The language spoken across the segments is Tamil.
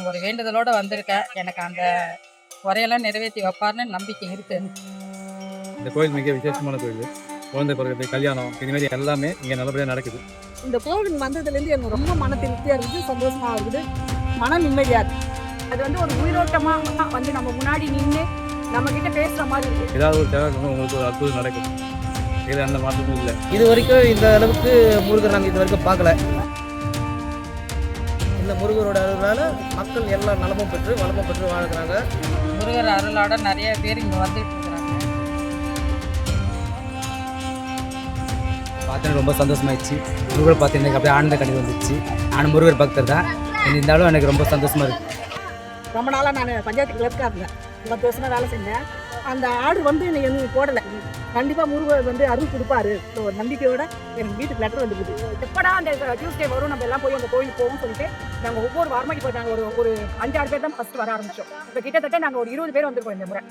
நான் ஒரு வேண்டுதலோட வந்திருக்கேன். எனக்கு அந்த குறையெல்லாம் நிறைவேற்றி வைப்பார்ன்னு நம்பிக்கை இருக்கு. இந்த கோயில் மிக விசேஷமான கோயில். குழந்தை பிறகு, கல்யாணம் இது மாதிரி எல்லாமே இங்கே நல்லபடியாக நடக்குது. இந்த கோவில் வந்ததுலேருந்து எனக்கு ரொம்ப மன திருப்தியாக இருக்குது, சந்தோஷமாக இருக்குது, மன நிம்மதியாக இருக்குது. அது வந்து ஒரு உயிரோட்டமாக வந்து நம்ம முன்னாடி நின்று நம்மக்கிட்ட பேசுகிற மாதிரி இருக்குது. ஏதாவது ஒரு தேவை உங்களுக்கு ஒரு அற்புதம் நடக்குது. இதில் எந்த மாற்றமும் இல்லை. இது வரைக்கும் இந்த அளவுக்கு முருகர் நாங்கள் இது வரைக்கும் பார்க்கல. இந்த முருகரோட அருளால் மக்கள் எல்லாம் நலமும் பெற்று வளமும் பெற்று வாழ்கிறாங்க. முருகர் அருளோட நிறைய பேர் இங்கே வந்துட்டு இருக்கிறாங்க. பார்த்தேன், ரொம்ப சந்தோஷமாயிடுச்சு. முருகரை பார்த்து எனக்கு அப்படியே ஆனந்த கண்ணீர் வந்துச்சு. நான் முருகர் பக்தர் தான் இருந்தாலும் எனக்கு ரொம்ப சந்தோஷமாக இருக்குது. ரொம்ப நாளாக நான் பஞ்சாயத்து கிளர்க்காக இருந்தேன், 10 வருஷமாக வேலை செஞ்சேன். அந்த ஆர்டர் வந்து எனக்கு போடலை. கண்டிப்பாக முருகர் வந்து அருள் கொடுப்பாரு ஒரு நம்பிக்கையோட எனக்கு வீட்டுக்கு லெட்டர் வந்துருக்குது. எப்படா அந்த டியூஸ்டே வரும், நம்ம எல்லாம் போய் அந்த கோயிலுக்கு போவோம்னு சொல்லிட்டு நாங்கள் ஒவ்வொரு வாரமாக இப்போ நாங்கள் ஒரு 5-6 பேர் தான் ஃபஸ்ட்டு வர ஆரம்பித்தோம். இப்போ கிட்டத்தட்ட நாங்கள் ஒரு 20 பேர் வந்திருக்கோம் இந்த முறை.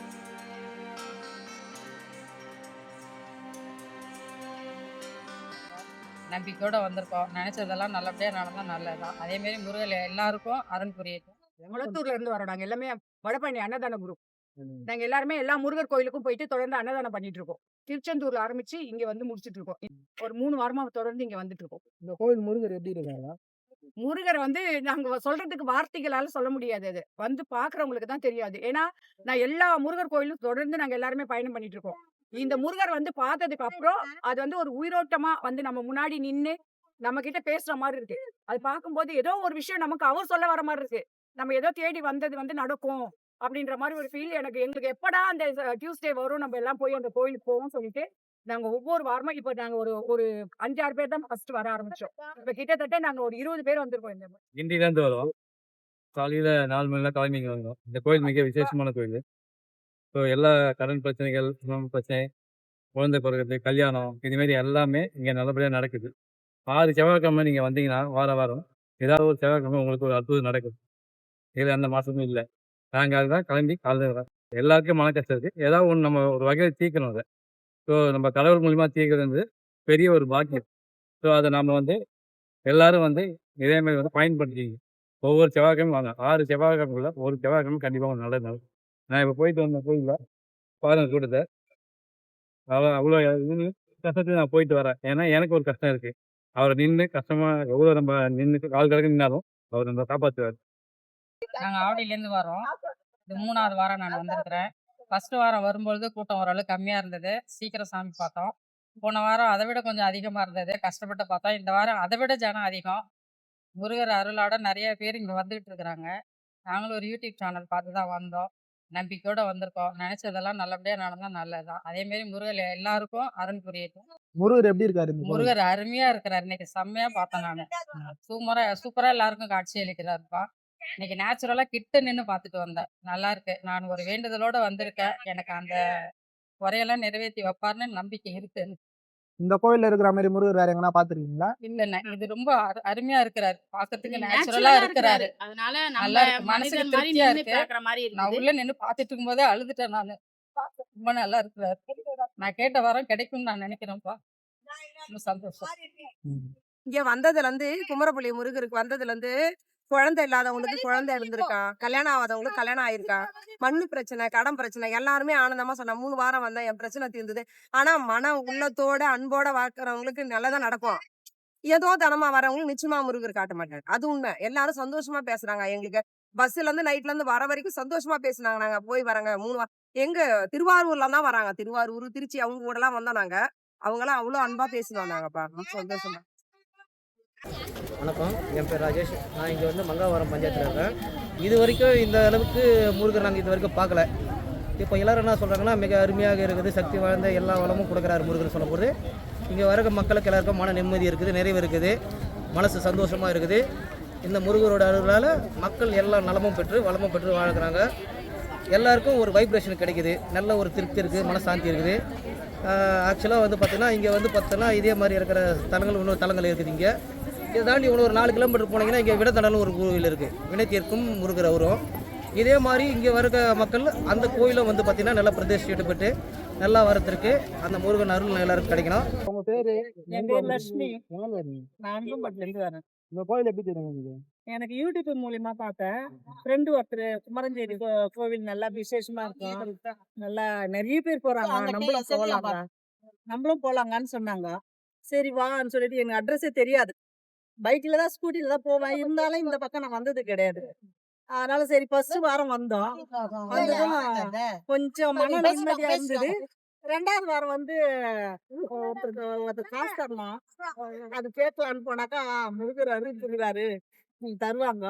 நம்பிக்கையோட வந்திருக்கோம். நினைச்சதெல்லாம் நல்லபடியாக நடந்தால் நல்லதுதான். அதேமாரி முருகர் எல்லாருக்கும் அருள் புரியட்டும். குளத்தூர்ல இருந்து வரோம். நாங்கள் எல்லாமே வடபழனி அன்னதான குரூப். நாங்கள் எல்லாருமே எல்லா முருகர் கோயிலுக்கும் போயிட்டு தொடர்ந்து அன்னதானம் பண்ணிட்டு இருக்கோம். திருச்செந்தூர்ல ஆரம்பிச்சு இங்க வந்து முடிச்சிட்டு இருக்கோம். ஒரு 3 வாரமா தொடர்ந்து இங்க வந்துட்டு இருக்கோம். இந்த கோயில் முருகர் எப்படி இருக்காங்க? முருகர் வந்து நாங்க சொல்றதுக்கு வார்த்தைகளால சொல்ல முடியாது. அது வந்து பாக்குறவங்களுக்கு தான் தெரியாது. ஏன்னா நான் எல்லா முருகர் கோயிலும் தொடர்ந்து நாங்க எல்லாருமே பயணம் பண்ணிட்டு இருக்கோம். இந்த முருகர் வந்து பார்த்ததுக்கு அப்புறம் அது வந்து ஒரு உயிரோட்டமா வந்து நம்ம முன்னாடி நின்று நம்ம கிட்ட பேசுற மாதிரி இருக்கு. அது பார்க்கும்போது ஏதோ ஒரு விஷயம் நமக்கு அவர் சொல்ல வர மாதிரி இருக்கு. நம்ம ஏதோ தேடி வந்தது வந்து நடக்கும் அப்படின்ற மாதிரி ஒரு ஃபீல் எங்களுக்கு எப்படா அந்த டியூஸ்டே வரும், நம்ம எல்லாம் போய் அந்த கோயிலுக்கு போவோம்னு சொல்லிட்டு நாங்க ஒவ்வொரு வாரமா இப்போ நாங்க ஒரு 5-6 பேர் தான் ஃபர்ஸ்ட் வர ஆரம்பிச்சோம். இப்போ கிட்டத்தட்ட நாங்க ஒரு 20 பேர் வந்திருக்கோம். இந்த கிண்டிலேருந்து வரோம். காலையில் 4 மணிலாம் கிளம்பி இங்கே வந்தோம். இந்த கோயில் மிக விசேஷமான கோயில். ஸோ எல்லா கடன் பிரச்சனைகள், குடும்ப பிரச்சனை, குழந்தை பிறகு, கல்யாணம் இதுமாரி எல்லாமே இங்கே நல்லபடியாக நடக்குது. 6 செவ்வாய்க்கிழமை நீங்கள் வந்தீங்கன்னா வாரம் ஏதாவது ஒரு செவ்வாய்க்கிழமை உங்களுக்கு ஒரு அற்புதம் நடக்குது. இதில் எந்த மாற்றமும் இல்லை. நாங்கள் அதுதான் கிளம்பி காலையில் வரோம். எல்லாருக்கும் மன கஷ்டம் இருக்குது. ஏதாவது ஒன்று நம்ம ஒரு வகையில் தீர்க்கணும் அதை. ஸோ நம்ம கடவுள் மூலிமா தீர்க்கிறது வந்து பெரிய ஒரு பாக்கியம். ஸோ அதை நம்ம வந்து எல்லோரும் வந்து இதேமாதிரி வந்து பயன்படுத்திக்கிங்க. ஒவ்வொரு செவ்வாய்க்கிழமையும் வாங்க. 6 செவ்வாய்க்கிழமைக்குள்ள ஒரு செவ்வாய்க்கிழமை கண்டிப்பாக ஒரு நல்லது நடக்கும். நான் இப்போ போயிட்டு வந்த கோயிலில் பாருங்க கூட்டத்தை. அவ்வளோ இது கஷ்டத்துக்கு நான் போயிட்டு வரேன். ஏன்னா எனக்கு ஒரு கஷ்டம் இருக்குது. அவரை நின்று கஷ்டமாக எவ்வளோ நம்ம நின்று கால் கணக்கு நின்னாலும் அவர் நம்ம காப்பாற்றுவார். நாங்கள் ஆவடியிலேருந்து வரோம். இது 3வது வாரம் நான் வந்திருக்கிறேன். ஃபர்ஸ்ட் வாரம் வரும்பொழுது கூட்டம் ஓரளவு கம்மியாக இருந்தது. சீக்கிரம் சாமி பார்த்தோம். போன வாரம் அதை விட கொஞ்சம் அதிகமாக இருந்தது. கஷ்டப்பட்டு பார்த்தோம். இந்த வாரம் அதை விட ஜனம் அதிகம். முருகர் அருளோட நிறைய பேர் இங்கே வந்துகிட்டு இருக்கிறாங்க. நாங்களும் ஒரு யூடியூப் சேனல் பார்த்து தான் வந்தோம். நம்பிக்கையோட வந்திருக்கோம். நினைச்சதெல்லாம் நல்லபடியாக நடந்தால் நல்லதுதான். அதேமாரி முருகர் எல்லாருக்கும் அருள் புரியட்டும். முருகர் எப்படி இருக்காரு? முருகர் அருமையா இருக்கிறார். இன்னைக்கு செம்மையா பார்த்தேன் நான். சூப்பரா எல்லாருக்கும் காட்சி அளிக்கிறாருப்பா. இன்னைக்கு நேச்சுரலா கிட்ட நின்று பார்த்துட்டு வந்தேன். நல்லா இருக்கு. நான் ஒரு வேண்டுதலோட வந்திருக்கேன். எனக்கு அந்த குறையெல்லாம் நிறைவேற்றி வைப்பார்ன்னு நம்பிக்கை இருக்கு. இந்த கோயில்ல இருக்கிற மாதிரி முருகர் வேற எங்கனா பாத்துருக்கீங்களா? இல்லண்ணே, இது ரொம்ப அருமையா இருக்கிறாரு. பார்க்கறதுக்கு நேச்சுரலா இருக்கிறாரு. அதனால நல்லா இருக்கு. மனசுக்கு மனிதன் மாதிரி திருப்தியா நின்னு இருக்கு. பார்க்குற மாதிரி நான் இருக்குது. உள்ள நின்று பார்த்துட்டு இருக்கும்போதே அழுதுட்டேன் நானு. ரொம்ப நல்லா இருக்கிறாரு. நான் கேட்ட வரம் கிடைக்கும்னு நான் நினைக்கிறேன்ப்பா. ரொம்ப சந்தோஷம். இங்க வந்ததுல இருந்து குமரப்பள்ளி முருகருக்கு வந்ததுல இருந்து குழந்தை இல்லாதவங்களுக்கு குழந்தை இருந்திருக்கான், கல்யாணம் ஆகாதவங்களுக்கு கல்யாணம் ஆயிருக்கான், மண்ணு பிரச்சனை, கடன் பிரச்சனை எல்லாருமே ஆனந்தமா சொன்ன 3 வாரம் வந்தேன், என் பிரச்சனை தீர்ந்தது. ஆனா மன உள்ளத்தோட அன்போட வாக்குறவங்களுக்கு நல்லதா நடக்கும். ஏதோ தனமா வரவங்களுக்கு நிச்சயமா முருகர் காட்ட மாட்டாரு. அது உண்மை. எல்லாரும் சந்தோஷமா பேசுறாங்க. எங்களுக்கு பஸ்ல இருந்து நைட்ல இருந்து வர வரைக்கும் சந்தோஷமா பேசுனாங்க. நாங்க போய் வரங்க 3 எங்க திருவாரூர்ல தான் வராங்க. திருவாரூர், திருச்சி அவங்க கூட எல்லாம் வந்தோம் நாங்க. அவங்க எல்லாம் அவ்வளவு அன்பா பேசி வந்தாங்கப்பா. ரொம்ப சந்தோஷமா. வணக்கம், என் பேர் ராஜேஷ். நான் இங்கே வந்து மங்காவரம் பஞ்சாயத்தில் இருக்கேன். இது வரைக்கும் இந்த அளவுக்கு முருகர் நாங்கள் இது வரைக்கும் பார்க்கல. இப்போ எல்லோரும் என்ன சொல்கிறாங்கன்னா மிக அருமையாக இருக்குது, சக்தி வாய்ந்த எல்லா வளமும் கொடுக்குறாரு முருகர் சொல்லும்போது இங்கே வர மக்களுக்கு எல்லாருக்கும் மன நிம்மதி இருக்குது, நிறைவு இருக்குது, மனசு சந்தோஷமாக இருக்குது. இந்த முருகரோட அருளால் மக்கள் எல்லாம் நலமும் பெற்று வளமும் பெற்று வாழ்கிறாங்க. எல்லாருக்கும் ஒரு வைப்ரேஷன் கிடைக்குது, நல்ல ஒரு திருப்தி இருக்குது, மனசாந்தி இருக்குது. ஆக்சுவலாக வந்து பார்த்தீங்கன்னா இங்கே வந்து பார்த்தோன்னா இதே மாதிரி இருக்கிற தலங்கள் இன்னொரு தலங்கள் இருக்குது. இங்கே இதை தாண்டி ஒரு 4 கிலோமீட்டர் போனீங்கன்னா இங்கே விடத்தடலும் ஒரு கோவில் இருக்குது, வினை தீர்க்கும் முருகர் அவரும். இதே மாதிரி இங்கே வர மக்கள் அந்த கோயிலும் வந்து பார்த்தீங்கன்னா நல்லா பிரதேசிக்கப்பட்டு நல்லா வரத்திற்கு அந்த முருகன் அருள் எல்லாருக்கும் கிடைக்கணும். உங்க பேரு? என் பேர் லட்சுமி. நான் அன்பம்பட்டிலேருந்து வரேன். இந்த கோயில் எப்படி தெரியும்? எனக்கு யூடியூப் மூலியமா பார்த்தேன். ஃப்ரெண்டு ஒருத்தர் குமரஞ்சேரி கோவில் நல்லா விசேஷமா இருக்கும். நல்லா நிறைய பேர் போறாங்க. நம்மளும் போலாங்க. நம்மளும் போலாங்கன்னு சொன்னாங்க. சரி வான்னு சொல்லிட்டு எனக்கு அட்ரஸே தெரியாது. பைக்ல தான் ஸ்கூட்டில தான் போவேன். இருந்தாலும் இந்த பக்கம் நான் வந்தது கிடையாது. அதனால சரி ஃபர்ஸ்ட் வாரம் வந்தோம். வந்ததும் கொஞ்சம் மன நிம்மதியா இருந்தது. 2வது வாரம் வந்து ஒருத்தர் காசு தரணும். அது கேட்கலான்னு போனாக்கா முருகர் அறிவிக்கிறாரு. தருவோம்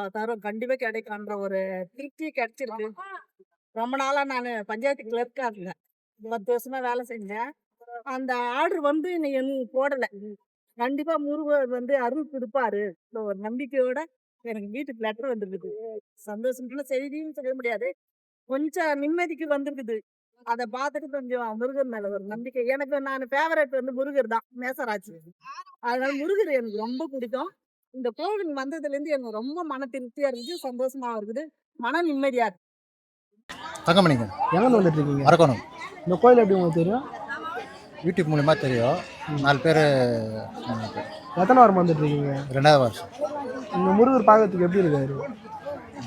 கண்டிப்பா கிடைக்கும்ன்ற ஒரு திருப்தி கிடைச்சிருக்கு. ரொம்ப நாளா நான் பஞ்சாயத்து கிளர்க்கா இருந்தேன். 10 வருஷமா வேலை செஞ்சேன். அந்த ஆர்டர் வந்து எனக்கு போடல. கண்டிப்பா முருகர் வந்து அருள் கொடுப்பாரு ஒரு நம்பிக்கையோட எனக்கு வீட்டுக்கு லெட்டர் வந்திருக்குது. சந்தோஷம்னு செய்தின்னு சொல்ல முடியாது. கொஞ்சம் நிம்மதிக்கு வந்திருக்குது. அதை பார்த்துட்டு கொஞ்சம் முருகர் மேல ஒரு நம்பிக்கை. எனக்கு நான் ஃபேவரட் வந்து முருகர் தான், மேசராஜ். அதனால முருகர் எனக்கு ரொம்ப பிடிக்கும். இந்த கோவில் வந்ததுல இருந்து எனக்கு ரொம்ப மன திருப்தியா இருந்துச்சு, சந்தோஷமா இருக்குது, மன நிம்மதியா இருக்கு. தங்கமணிங்க எங்கேருந்து வந்துட்டு இருக்கீங்க? அரக்கணும். இந்த கோயில் எப்படி உங்களுக்கு தெரியும்? யூடியூப் மூலிமா தெரியும். 4 பேர். எத்தனை வாரம் வந்துட்டு இருக்கீங்க? 2வது வருஷம். இந்த முருகர் பார்க்கறதுக்கு எப்படி இருக்காரு?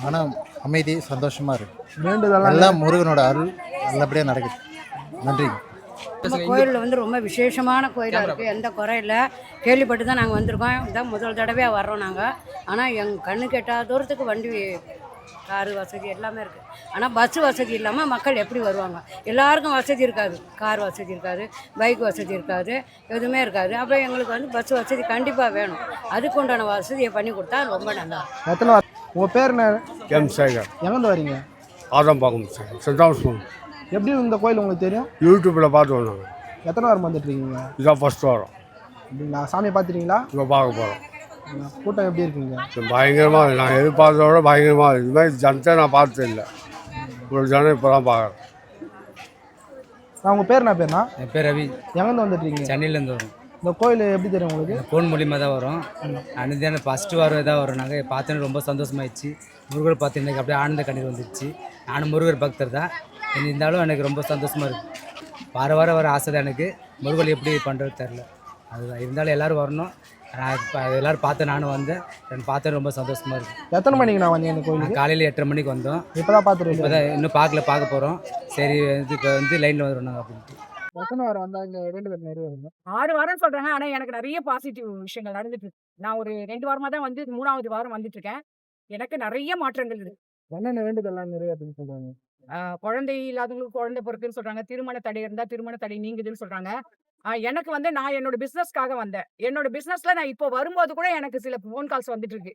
மனம் அமைதி சந்தோஷமாக இருக்கு. வேண்டுதெல்லாம் எல்லாம் முருகனோட அருள் நல்லபடியாக நடக்குது. நன்றிங்க. நம்ம கோயிலில் வந்து ரொம்ப விசேஷமான கோயிலாக இருக்குது. எந்த குறை இல்லை. கேள்விப்பட்டு தான் நாங்கள் வந்திருக்கோம். இதான் முதல் தடவையாக வர்றோம் நாங்கள். ஆனால் எங்கள் கண்ணுக்கு எட்டாத தூரத்துக்கு வண்டி, காரு வசதி எல்லாமே இருக்குது. ஆனால் பஸ் வசதி இல்லாமல் மக்கள் எப்படி வருவாங்க? எல்லாருக்கும் வசதி இருக்காது. கார் வசதி இருக்காது, பைக் வசதி இருக்காது, எதுவுமே இருக்காது. அப்புறம் எங்களுக்கு வந்து பஸ் வசதி கண்டிப்பாக வேணும். அதுக்கு உண்டான வசதியை பண்ணி கொடுத்தா ரொம்ப நல்லா இருக்கும். எத்தனை வாரம்? உங்கள் பேர் என்ன? எம் சேகர். எங்கேருந்து வரீங்க? ஆதம்பாக்கம் சென்ட் எப்படி இந்த கோயில் உங்களுக்கு தெரியும்? யூடியூப்பில் பார்த்து வந்தாங்க. எத்தனை வாரம் வந்துட்டு இருக்கீங்க? இதான் ஃபர்ஸ்ட் வாரம். அப்படிங்களா? சாமியை பார்த்துட்டீங்களா? இப்போ பார்க்க போகிறோம். கூட்டம் எப்படி இருக்குங்க? பயங்கரமாக நான் எதிர்பார்த்தத விட பயங்கரமாக இது மாதிரி ஜனத்தை நான் பார்த்தது இல்லை. ஒரு ஜனம் இப்போ தான் பார்க்குறேன். உங்கள் பேர் என்ன பேர்னா? என் பேர் ரவி. எங்கேருந்து வந்துட்டு இருக்கீங்க? சென்னையிலேருந்து வரும். இந்த கோயில் எப்படி தெரியும் உங்களுக்கு? ஃபோன் மூலியமாக தான் வரும். அன்னைக்கு ஃபஸ்ட்டு வாரம் தான் வரும். நாங்கள் பார்த்தோன்னு ரொம்ப சந்தோஷமாயிடுச்சு. முருகர் பார்த்து எனக்கு அப்படியே ஆனந்த கண்ணீர் வந்துடுச்சு. நானும் முருகர் பக்தர் தான். இருந்தாலும் எனக்கு ரொம்ப சந்தோஷமாக இருக்குது. வாரம் வர ஆசை தான் எனக்கு. முருகர் எப்படி பண்ணுறது தெரில. அதுதான் இருந்தாலும் எல்லோரும் வரணும். நான் இப்போ எல்லோரும் பார்த்து நானும் வந்தேன். எனக்கு பார்த்தேன் ரொம்ப சந்தோஷமாக இருக்குது. எத்தனை மணிக்கு நான் வந்தேன் இந்த கோயிலுக்கு? காலையில் 8:30 மணிக்கு வந்தோம். இப்போ தான் பார்த்துருக்கேன். இப்போ தான் இன்னும் பார்க்க போகிறோம். சரி இப்போ வந்து லைனில் வந்துடும் நாங்கள் அப்படின்ட்டு. எத்தனை வாரம் வந்தாங்க? 2 பேர் நிறைய வருங்க. 6 வாரம் சொல்றாங்க. ஆனா எனக்கு நிறைய பாசிட்டிவ் விஷயங்கள் நடந்துட்டு இருக்கு. நான் ஒரு 2 வாரமா தான் வந்து 3வது வாரம் வந்துட்டு இருக்கேன். எனக்கு நிறைய மாற்றங்கள் இருக்கு. என்னென்ன வேண்டுதெல்லாம் நிறைவேற்றுன்னு சொல்றாங்க? குழந்தை இல்லாதவங்களுக்கு குழந்தை பிறக்குன்னு சொல்றாங்க. திருமண தடை இருந்தா திருமண தடை நீங்குதுன்னு சொல்றாங்க. எனக்கு வந்து நான் என்னோட பிசினஸ்க்காக வந்தேன். என்னோட பிசினஸ்ல நான் இப்போ வரும்போது கூட எனக்கு சில ஃபோன் கால்ஸ் வந்துட்டு இருக்கு.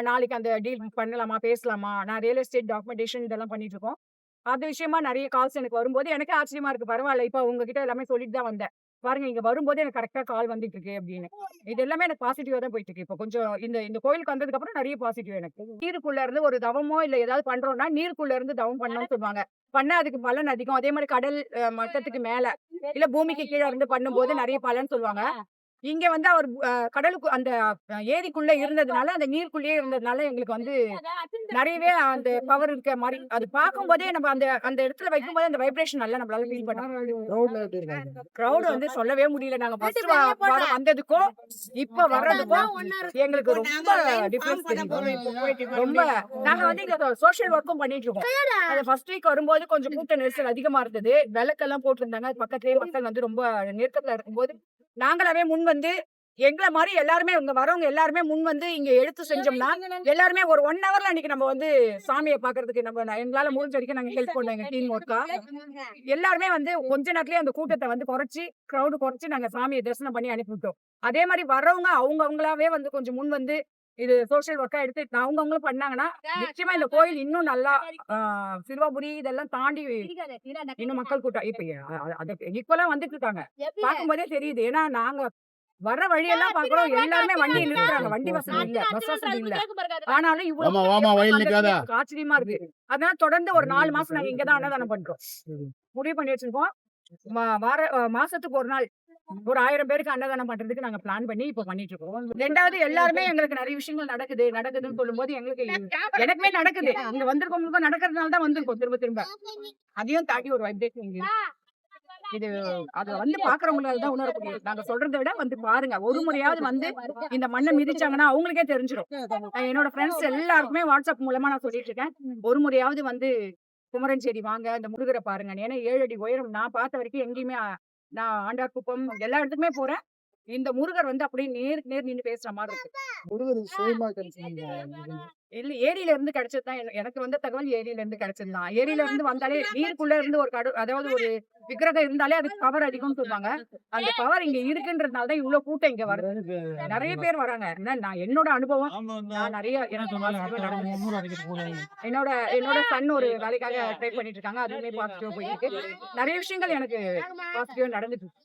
நாளைக்கு அந்த டீல் பண்ணலாமா, பேசலாமா? நான் ரியல் எஸ்டேட் டாக்குமெண்டேஷன் இதெல்லாம் பண்ணிட்டு இருக்கோம். அது விஷயமா நிறைய கால்ஸ் எனக்கு வரும்போது எனக்கு ஆச்சரியமா இருக்கு. பரவாயில்ல, இப்போ உங்ககிட்ட எல்லாமே சொல்லிட்டு தான் வந்தேன். பாருங்க, இங்க வரும்போது எனக்கு கரெக்டா கால் வந்துட்டு இருக்கு அப்படின்னு. இது எல்லாமே எனக்கு பாசிட்டிவா தான் போயிட்டு இருக்கு. இப்போ கொஞ்சம் இந்த கோயிலுக்கு வந்ததுக்கு அப்புறம் நிறைய பாசிட்டிவ் எனக்கு. நீருக்குள்ள இருந்து ஒரு தவமோ இல்ல ஏதாவது பண்றோம்னா நீருக்குள்ள இருந்து தவம் பண்ணணும்னு சொல்லுவாங்க. பண்ணா அதுக்கு பலன் அதிகம். அதே மாதிரி கடல் மட்டத்துக்கு மேல இல்ல பூமிக்கு கீழே இருந்து பண்ணும்போது நிறைய பலன் சொல்லுவாங்க. இங்க வந்து அவர் கடலுக்கு அந்த ஏரிக்குள்ள இருந்ததுனால, அந்த நீருக்குள்ளேயே இருந்ததுனால எங்களுக்கு வந்து நிறையவே அந்த பவர் இருக்க மாதிரி அது பார்க்கும்போதே நம்ம அந்த இடத்துல வைக்கும்போது அந்த வைப்ரேஷன் நல்லா நம்மளால ஃபீல் பண்ணலாம். கிரௌட் வந்து சொல்லவே முடியல. நாங்க ஃபர்ஸ்ட் வாரம் வந்ததுக்கும் இப்ப வர்றதுக்கும் எங்களுக்கு ரொம்ப டிஃபரன்ஸ் தெரியும். ரொம்ப நாங்க வந்து இங்க சோஷியல் ஒர்க்கும் பண்ணிட்டு இருக்கோம். அது ஃபர்ஸ்ட் வீக் வரும்போது கொஞ்சம் கூட்ட நெரிசல் அதிகமா இருந்தது. விளக்கெல்லாம் போட்டிருந்தாங்க. பக்கத்துலயே மக்கள் வந்து ரொம்ப நெருக்கத்துல இருக்கும்போது நாங்களாவே முன் வந்து எங்களை மாதிரி எல்லாருமே இங்க வரவங்க எல்லாருமே முன் வந்து இங்க எடுத்து செஞ்சோம்னா எல்லாருமே ஒரு 1 ஹவர்ல அன்னைக்கு நம்ம வந்து சாமியை பாக்குறதுக்கு நம்ம எங்களால முடிஞ்ச வரைக்கும் நாங்க ஹெல்ப் பண்ணோம். எங்க டீம் ஒர்க்கா எல்லாருமே வந்து கொஞ்ச நேரத்திலேயே அந்த கூட்டத்தை வந்து கிரௌடு குறைச்சி நாங்க சாமியை தரிசனம் பண்ணி அனுப்பிவிட்டோம். அதே மாதிரி வர்றவங்க அவங்களாவே வந்து கொஞ்சம் முன் வந்து இது சோசியல் ஒர்க்கா எடுத்து அவங்களும் பண்ணாங்கன்னா நிச்சயமா இந்த கோயில் இன்னும் நல்லா சிறுவாபுரி இதெல்லாம் தாண்டி இன்னும் மக்கள் கூட்டம் இப்ப ஈக்குவலா வந்துட்டு இருக்காங்க. பார்க்கும்போதே தெரியுது. ஏன்னா நாங்க வர்ற வழியெல்லாம் பாக்குறோம். எல்லாருமே வண்டி நிறுத்துறாங்க. வண்டி வசதி இல்ல, பஸ் வசதி இல்ல. ஆனாலும் இவ்வளவு ஆச்சரியமா இருக்கு. அதனால தொடர்ந்து ஒரு 4 மாசம் நாங்க இங்கதான் அன்னதானம் பண்றோம். முடிவு பண்ணி வச்சிருக்கோம். மாசத்துக்கு ஒரு நாள் ஒரு 1000 பேருக்கு அன்னதானம் பண்றதுக்கு நாங்க பிளான் பண்ணி இப்ப பண்ணிட்டு இருக்கோம். 2வது எல்லாருமே எங்களுக்கு நிறைய விஷயங்கள் நடக்குதுன்னு சொல்லும் போது எனக்குமே நடக்குது. இங்க வந்திருக்கவங்களுக்கும் நடக்கிறதுனால தான் வந்திருக்கோம் திரும்ப. அதையும் தாண்டி ஒரு வைப்ரேஷன் இது அத வந்து பாக்குறவங்களால தான் உணர முடியும். நாங்க சொல்றதை விட வந்து பாருங்க. ஒரு முறையாவது வந்து இந்த மண்ணை மிதிச்சாங்கன்னா அவங்களுக்கே தெரிஞ்சிடும். நான் என்னோட ஃப்ரெண்ட்ஸ் எல்லாருக்குமே வாட்ஸ்அப் மூலமா நான் சொல்லிட்டு இருக்கேன். ஒரு முறையாவது வந்து குமரஞ்சேரி வாங்க, இந்த முருகரை பாருங்க. ஏன்னா 7 அடி உயரம். நான் பார்த்த வரைக்கும் எங்கேயுமே நான் ஆண்டார்குப்பம் எல்லா இடத்துக்குமே போறேன். இந்த முருகர் வந்து அப்படியே நேருக்கு நேர் நின்னு பேசுற மாதிரி இருக்கு. முருகர் சுயமா கிடைச்சீங்க. இல்ல ஏரியில இருந்து கிடைச்சது தான். எனக்கு வந்த தகவல் ஏரியில இருந்து கிடைச்சதுதான். ஏரியில இருந்து வந்தாலே நீருக்குள்ள இருந்து ஒரு அதாவது ஒரு விக்கிரகம் இருந்தாலே அதுக்கு பவர் அதிகம்னு சொல்லுவாங்க. அந்த பவர் இங்க இருக்குன்றதுனால தான் இவ்வளவு கூட்டம் இங்க வருது. நிறைய பேர் வராங்க. நான் என்னோட அனுபவம் நான் நிறைய எனக்கு positive நடந்தது. என்னோட சன் ஒரு வேலைக்காக ட்ரை பண்ணிட்டு இருக்காங்க. அதுவுமே பாசிட்டிவா போயிட்டு இருக்கு. நிறைய விஷயங்கள் எனக்கு பாசிட்டிவா நடந்துட்டு இருக்கு.